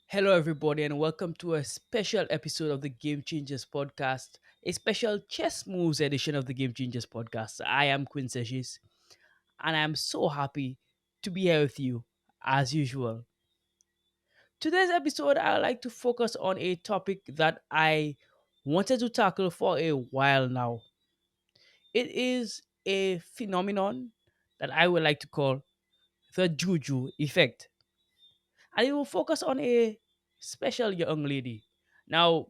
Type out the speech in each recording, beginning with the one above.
Hello, everybody, and welcome to a special episode of the Game Changers podcast, a special chess moves edition of the Game Changers podcast. I am Quinn Seshis, and I am so happy to be here with you as usual. Today's episode, I would like to focus on a topic that I wanted to tackle for a while now. It is a phenomenon that I would like to call the juju effect, and it will focus on a special young lady. Now,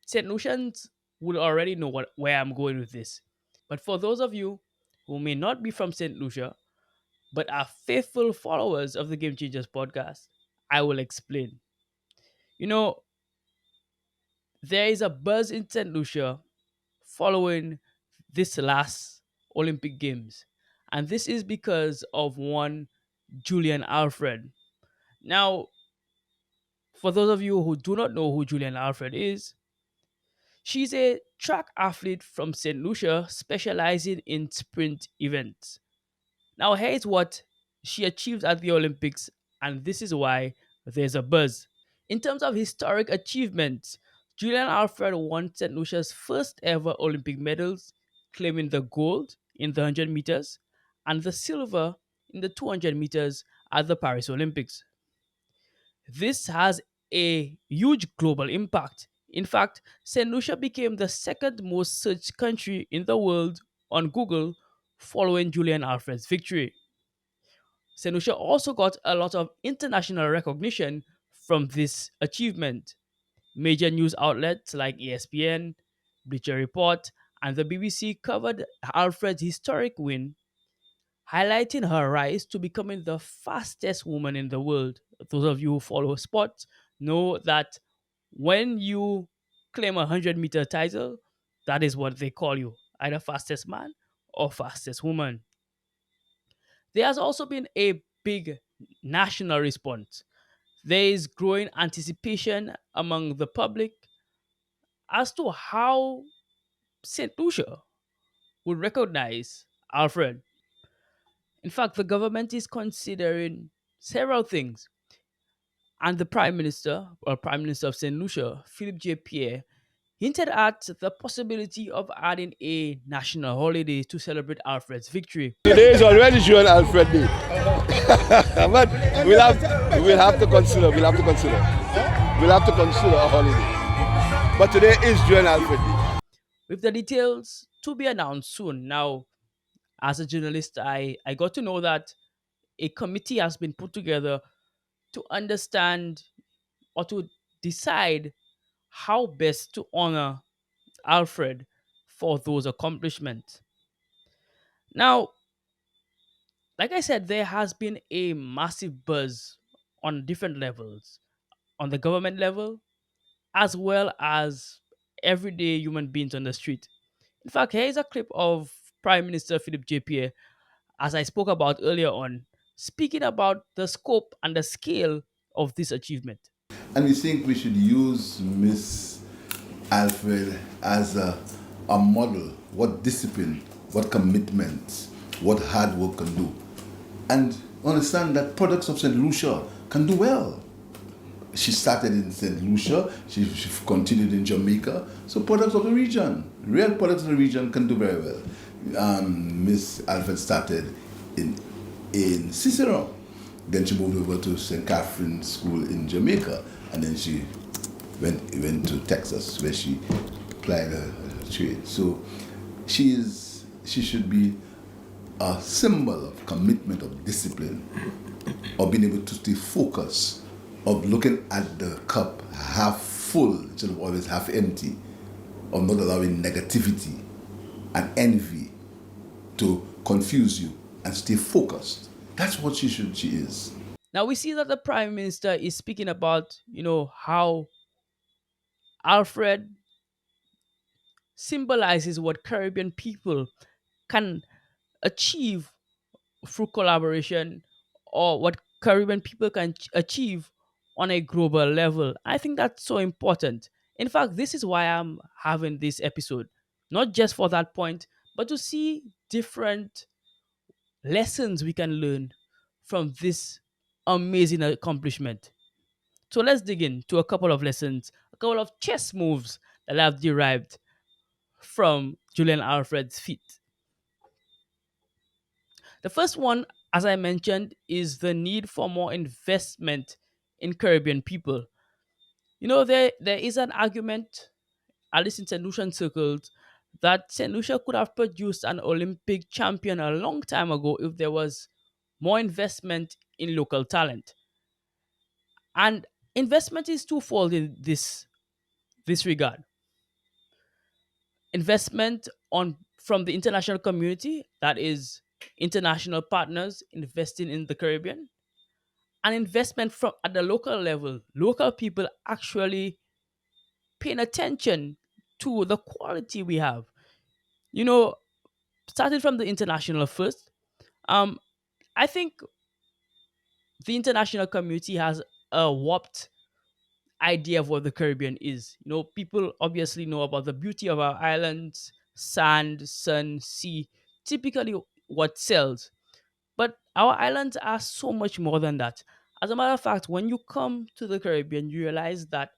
St. Lucians will already know where I'm going with this. But for those of you who may not be from St. Lucia, but are faithful followers of the Game Changers podcast, I will explain. You know, there is a buzz in St. Lucia following this last Olympic Games. And this is because of one Julien Alfred. Now, for those of you who do not know who Julien Alfred is, she's a track athlete from St. Lucia specializing in sprint events. Now, here's what she achieved at the Olympics, and this is why there's a buzz. In terms of historic achievements, Julian Alfred won St. Lucia's first ever Olympic medals, claiming the gold in the 100 meters and the silver in the 200 meters at the Paris Olympics. This has a huge global impact. In fact, St. Lucia became the second most searched country in the world on Google following Julian Alfred's victory. St. Lucia also got a lot of international recognition from this achievement. Major news outlets like ESPN, Bleacher Report, and the BBC covered Alfred's historic win, highlighting her rise to becoming the fastest woman in the world. Those of you who follow sports know that when you claim a 100-meter title, that is what they call you, either fastest man or fastest woman. There has also been a big national response. There is growing anticipation among the public as to how St. Lucia would recognize Alfred. In fact, the government is considering several things, and the Prime Minister of St. Lucia, Philip J. Pierre, hinted at the possibility of adding a national holiday to celebrate Alfred's victory. Today is already Julien Alfred Day. But we'll have to consider. We'll have to consider a holiday. But today is Julien Alfred Day. With the details to be announced soon. Now, as a journalist, I got to know that a committee has been put together to understand or to decide how best to honor Alfred for those accomplishments. Now, like I said, there has been a massive buzz on different levels, on the government level, as well as everyday human beings on the street. In fact, here is a clip of Prime Minister Philip JPA, as I spoke about earlier on, speaking about the scope and the scale of this achievement. And we think we should use Miss Alfred as a model, what discipline, what commitment, what hard work can do. And understand that products of St. Lucia can do well. She started in St. Lucia, she continued in Jamaica. So products of the region, real products of the region can do very well. Miss Alfred started in Cicero. Then she moved over to St. Catherine's School in Jamaica. And then she went to Texas where she applied her trade. So she should be a symbol of commitment, of discipline, of being able to stay focused, of looking at the cup half full instead of always half empty, of not allowing negativity and envy to confuse you and stay focused. That's what she is. Now we see that the Prime Minister is speaking about, how Alfred symbolizes what Caribbean people can achieve through collaboration, or what Caribbean people can achieve on a global level. I think that's so important. In fact, this is why I'm having this episode. not just for that point, but to see different lessons we can learn from this amazing accomplishment. So let's dig into a couple of lessons, a couple of chess moves that I've derived from Julian Alfred's feat. The first one, as I mentioned, is the need for more investment in Caribbean people. You know, there is an argument, at least in St. Lucian circles, that St. Lucia could have produced an Olympic champion a long time ago if there was more investment in local talent. And investment is twofold in this regard. Investment on from the international community, that is international partners investing in the Caribbean, and investment from at the local level, local people actually paying attention to the quality we have. You know, starting from the international first, um, I think the international community has a warped idea of what the Caribbean is. You know, people obviously know about the beauty of our islands, sand, sun, sea, typically what sells. But our islands are so much more than that. As a matter of fact, when you come to the Caribbean, you realize that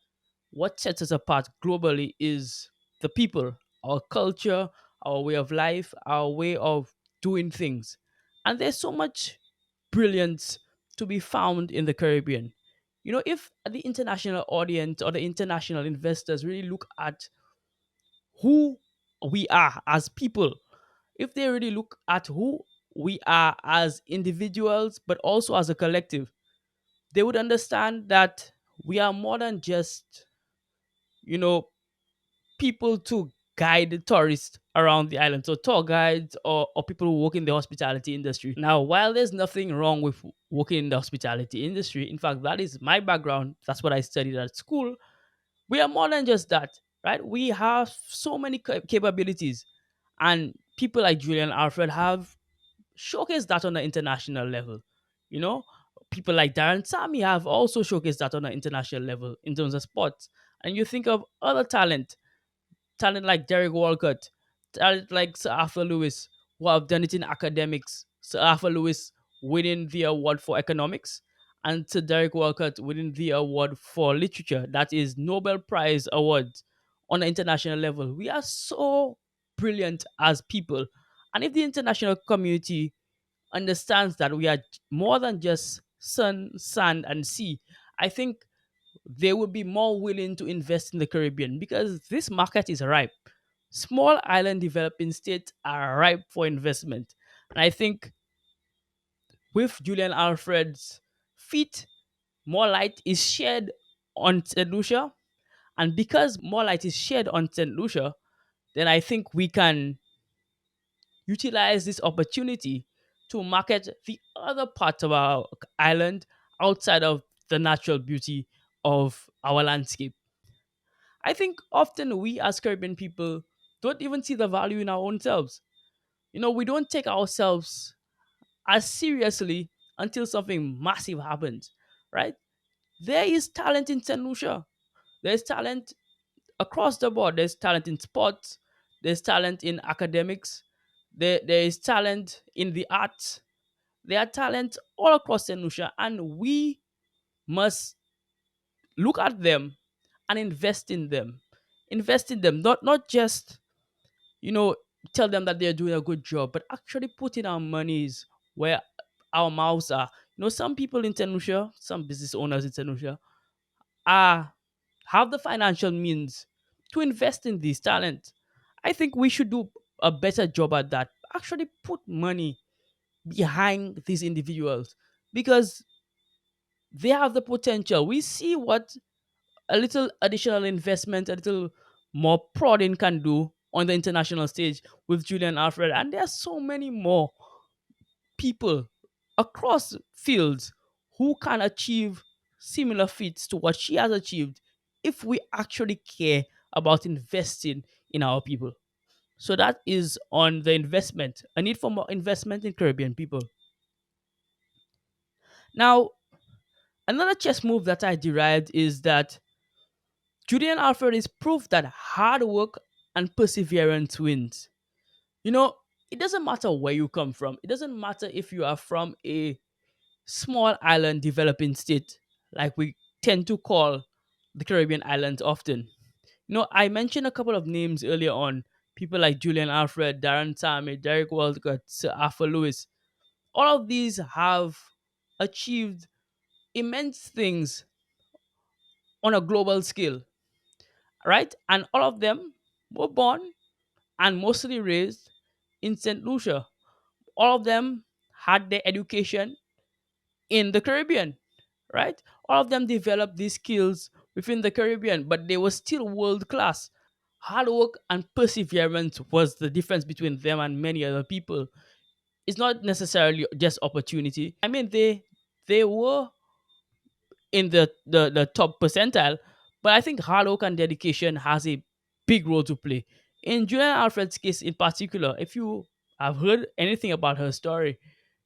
what sets us apart globally is the people, our culture, our way of life, our way of doing things. And there's so much brilliance to be found in the Caribbean. You know, if the international audience or the international investors really look at who we are as people, if they really look at who we are as individuals, but also as a collective, they would understand that we are more than just, you know, people to guide tourists around the island. So tour guides or people who work in the hospitality industry. Now, while there's nothing wrong with working in the hospitality industry, in fact, that is my background. That's what I studied at school. We are more than just that, right? We have so many capabilities, and people like Julian Alfred have showcased that on the international level. You know, people like Darren Sammy have also showcased that on the international level in terms of sports. And you think of other talent like Derek Walcott, talent like Sir Arthur Lewis, who have done it in academics. Sir Arthur Lewis winning the award for economics, and Sir Derek Walcott winning the award for literature. That is Nobel Prize awards on the international level. We are so brilliant as people. And if the international community understands that we are more than just sun, sand, and sea, I think they will be more willing to invest in the Caribbean because this market is ripe. Small island developing states are ripe for investment. And I think with Julian Alfred's feat, more light is shed on St. Lucia. And because more light is shed on St. Lucia, then I think we can utilize this opportunity to market the other parts of our island outside of the natural beauty of our landscape. I think often we as Caribbean people don't even see the value in our own selves. You know, we don't take ourselves as seriously until something massive happens, right? There is talent in St. Lucia. There's talent across the board. There's talent in sports. There's talent in academics. There is talent in the arts. There are talent all across St. Lucia, and we must look at them and invest in them. Invest in them, not just, you know, tell them that they're doing a good job, but actually putting our monies where our mouths are. You know, some people in Tenusha, some business owners in Tenusha, are have the financial means to invest in these talents. I think we should do a better job at that. Actually, put money behind these individuals because they have the potential. We see what a little additional investment, a little more prodding can do on the international stage with Julian Alfred. And there are so many more people across fields who can achieve similar feats to what she has achieved if we actually care about investing in our people. So that is on the investment, a need for more investment in Caribbean people. Now, another chess move that I derived is that Julian Alfred is proof that hard work and perseverance wins. You know, it doesn't matter where you come from. It doesn't matter if you are from a small island developing state, like we tend to call the Caribbean islands often. You know, I mentioned a couple of names earlier on. People like Julian Alfred, Darren Tammy, Derek Walcott, Sir Arthur Lewis. All of these have achieved immense things on a global scale, right? And all of them were born and mostly raised in St. Lucia. All of them had their education in the Caribbean, right? All of them developed these skills within the Caribbean, but they were still world class. Hard work and perseverance was the difference between them and many other people. It's not necessarily just opportunity. I mean, they were in the top percentile, but I think hard work and dedication has a big role to play. In Julian Alfred's case in particular, if you have heard anything about her story,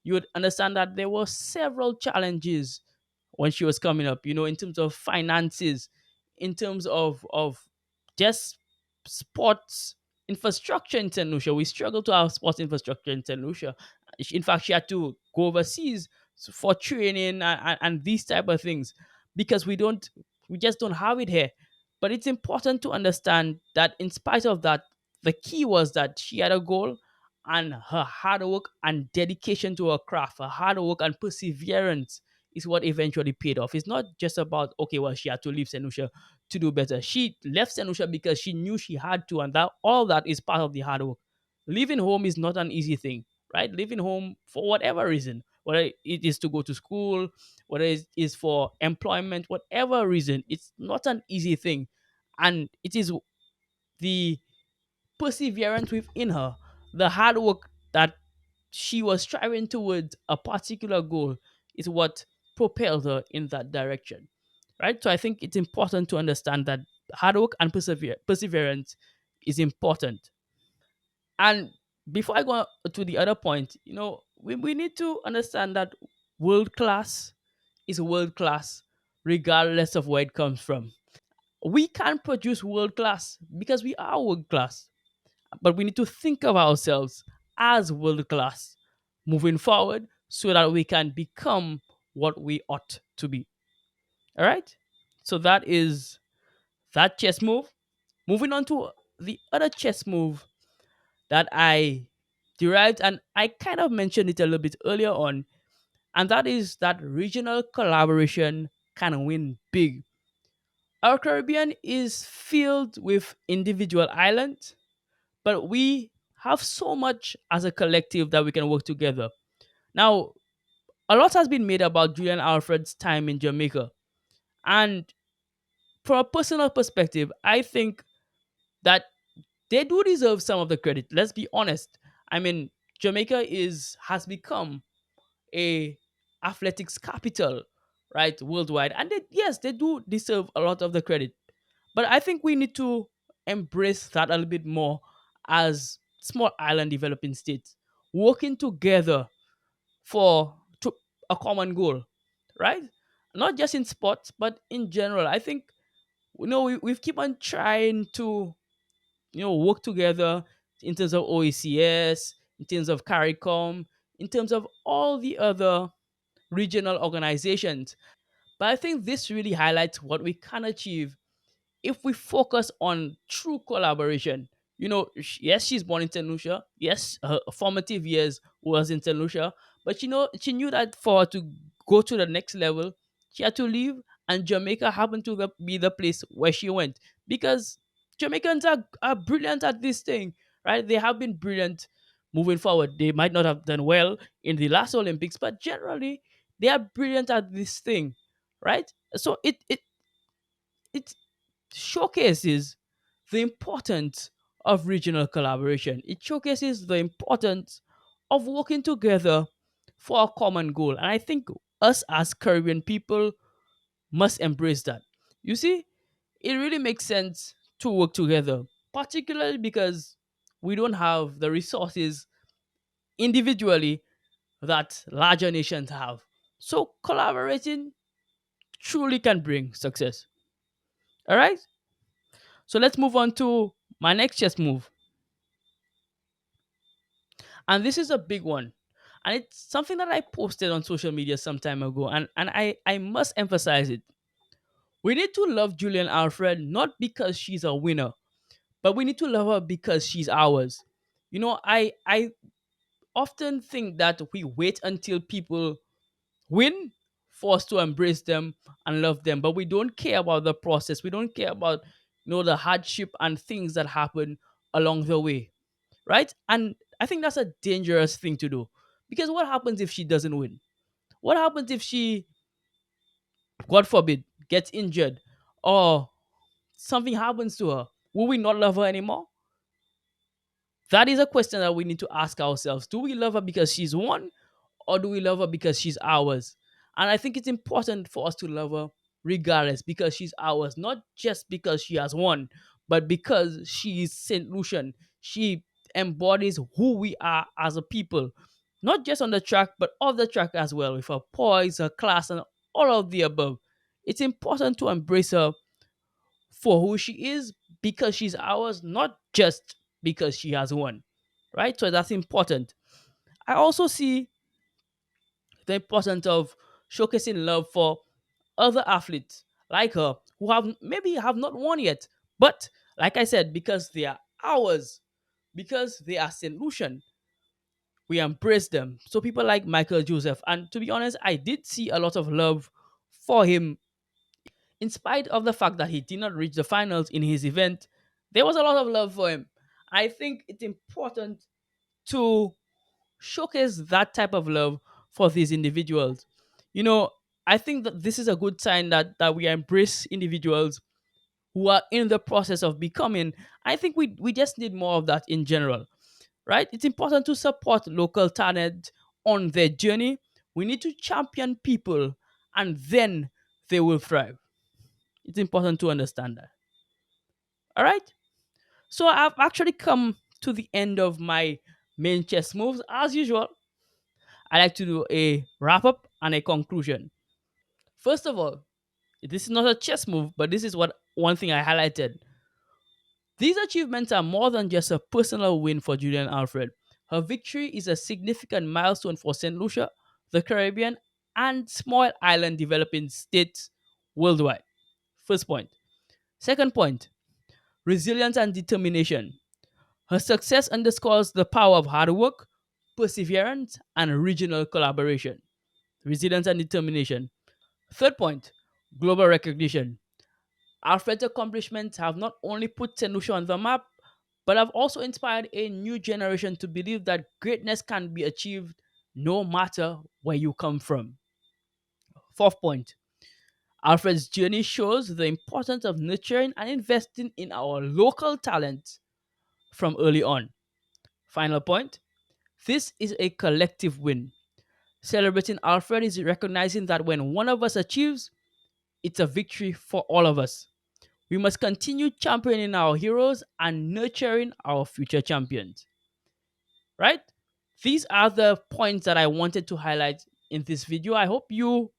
you would understand that there were several challenges when she was coming up, you know, in terms of finances, in terms of just sports infrastructure in St. Lucia. We struggle to have sports infrastructure in St. Lucia. In fact, she had to go overseas for training and these type of things because we just don't have it here. But it's important to understand that in spite of that, the key was that she had a goal, and her hard work and dedication to her craft, her hard work and perseverance is what eventually paid off. It's not just about, okay, well, she had to leave St. Lucia to do better. She left St. Lucia because she knew she had to, and that all that is part of the hard work. Leaving home is not an easy thing, right? Leaving home for whatever reason, whether it is to go to school, whether it is for employment, whatever reason, it's not an easy thing. And it is the perseverance within her, the hard work that she was striving towards a particular goal is what propelled her in that direction. Right? So I think it's important to understand that hard work and perseverance is important. And before I go to the other point, you know, we need to understand that world class is world class regardless of where it comes from. We can't produce world class because we are world class, but we need to think of ourselves as world class moving forward so that we can become what we ought to be. All right? So that is that chess move. Moving on to the other chess move that I derived, and I kind of mentioned it a little bit earlier on, and that is that regional collaboration can win big. Our Caribbean is filled with individual islands, but we have so much as a collective that we can work together. Now, a lot has been made about Julian Alfred's time in Jamaica. And from a personal perspective, I think that they do deserve some of the credit. Let's be honest. I mean, Jamaica is has become a athletics capital, right, worldwide. And yes, they do deserve a lot of the credit. But I think we need to embrace that a little bit more as small island developing states, working together for to a common goal, right? Not just in sports, but in general. I think we've keep on trying to work together in terms of OECS, in terms of CARICOM, in terms of all the other regional organizations. But I think this really highlights what we can achieve if we focus on true collaboration. Yes, she's born in St. Lucia. Yes, her formative years was in St. Lucia. But she knew that for her to go to the next level, she had to leave, and Jamaica happened to be the place where she went because Jamaicans are brilliant at this thing, right? They have been brilliant moving forward. They might not have done well in the last Olympics, but generally they are brilliant at this thing, right? So it showcases the importance of regional collaboration. It showcases the importance of working together for a common goal. And I think us as Caribbean people must embrace that. You see, it really makes sense to work together, particularly because we don't have the resources individually that larger nations have. So collaborating truly can bring success. All right? So let's move on to My next chess move, and this is a big one, and it's something that I posted on social media some time ago, and I must emphasize it. We need to love Julian Alfred not because she's a winner, but we need to love her because she's ours. I often think that we wait until people win for us to embrace them and love them, but we don't care about the process. We don't care about the hardship and things that happen along the way, right? And I think that's a dangerous thing to do, because what happens if she doesn't win? What happens if she, God forbid, gets injured or something happens to her? Will we not love her anymore? That is a question that we need to ask ourselves. Do we love her because she's won, or do we love her because she's ours? And I think it's important for us to love her regardless, because she's ours, not just because she has won, but because she is St. Lucian. She embodies who we are as a people, not just on the track, but off the track as well, with her poise, her class, and all of the above. It's important to embrace her for who she is, because she's ours, not just because she has won. Right? So that's important. I also see the importance of showcasing love for other athletes like her who have not won yet. But like I said, because they are ours, because they are St. Lucian, we embrace them. So people like Michael Joseph. And to be honest, I did see a lot of love for him. In spite of the fact that he did not reach the finals in his event, there was a lot of love for him. I think it's important to showcase that type of love for these individuals. You know, I think that this is a good sign that we embrace individuals who are in the process of becoming. I think we just need more of that in general, right? It's important to support local talent on their journey. We need to champion people, and then they will thrive. It's important to understand that. All right. So I've actually come to the end of my main chess moves. As usual, I like to do a wrap up and a conclusion. First of all, this is not a chess move, but this is what one thing I highlighted. These achievements are more than just a personal win for Julian Alfred. Her victory is a significant milestone for St. Lucia, the Caribbean, and small island developing states worldwide. First point. Second point, resilience and determination. Her success underscores the power of hard work, perseverance, and regional collaboration. Resilience and determination. Third point, global recognition. Alfred's accomplishments have not only put St. Lucia on the map, but have also inspired a new generation to believe that greatness can be achieved no matter where you come from. Fourth point, Alfred's journey shows the importance of nurturing and investing in our local talents from early on. Final point, this is a collective win. Celebrating Alfred is recognizing that when one of us achieves, it's a victory for all of us. We must continue championing our heroes and nurturing our future champions. Right? These are the points that I wanted to highlight in this video. I hope you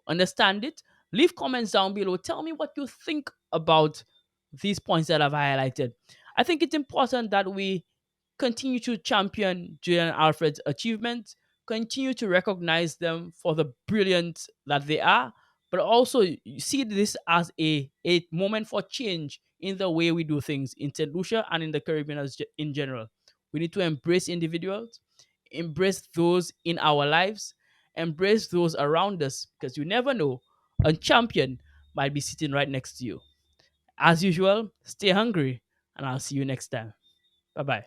understand it. Leave comments down below. Tell me what you think about these points that I've highlighted. I think it's important that we continue to champion Julian Alfred's achievements, continue to recognize them for the brilliance that they are, but also see this as a moment for change in the way we do things in St. Lucia and in the Caribbean in general. We need to embrace individuals, embrace those in our lives, embrace those around us, because you never know, a champion might be sitting right next to you. As usual, stay hungry, and I'll see you next time. Bye bye.